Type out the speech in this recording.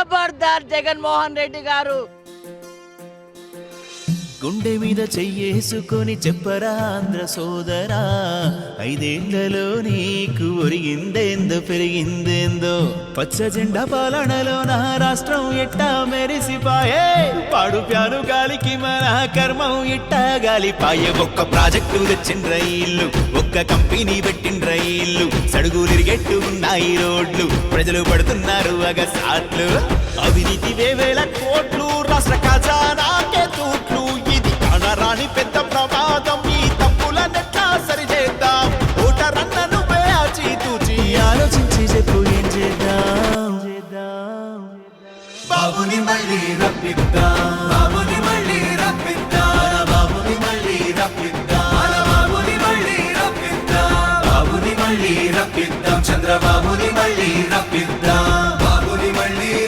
ఖబర్దార్ జగన్మోహన్ రెడ్డి గారు. గుండె మీద చెయ్యేసుకొని చెప్పరా ఆంధ్ర సోదరా, 5 ఏళ్లలో నీకు ఒరిగిందేందో పెరిగిందేందో. పచ్చ జెండా పాలనలో నా రాష్ట్రం ఎట్టా మెరిసిపాయే, పాడు ప్యాను గాలికి మన కర్మం ఎట్టా గాలిపాయే. ఒక్క ప్రాజెక్టు తెచ్చిన రైళ్ళు, ఒక్క కంపెనీ పెట్టిన రైళ్ళు, సడుగులిరిగెట్టు ఉన్నాయి రోడ్లు, ప్రజలు పడుతున్నారు అగసాట్లు. అవినీతి వేవేల కోట్లు, రాష్ట్ర ఖజానాకే తూట్లు. ఇది కానరాని పెద్ద ప్రమాదం, ఈ తప్పులనెట్లా సరిచేద్దాం. ఓటరన్న నువ్వే ఆచితూచి ఆలోచించి చెప్పు ఏం చేద్దాం. బాబుని మళ్ళీ రప్పిద్దాం, బాబుని మళ్ళీ రప్పిద్దాం, బాబుని మళ్ళీ రప్పిద్దాం, బాబుని మళ్ళీ రప్పిద్దాం, బాబుని మళ్ళీ రప్పిద్దాం, చంద్రబాబుని మళ్ళీ రప్పిద్దాం.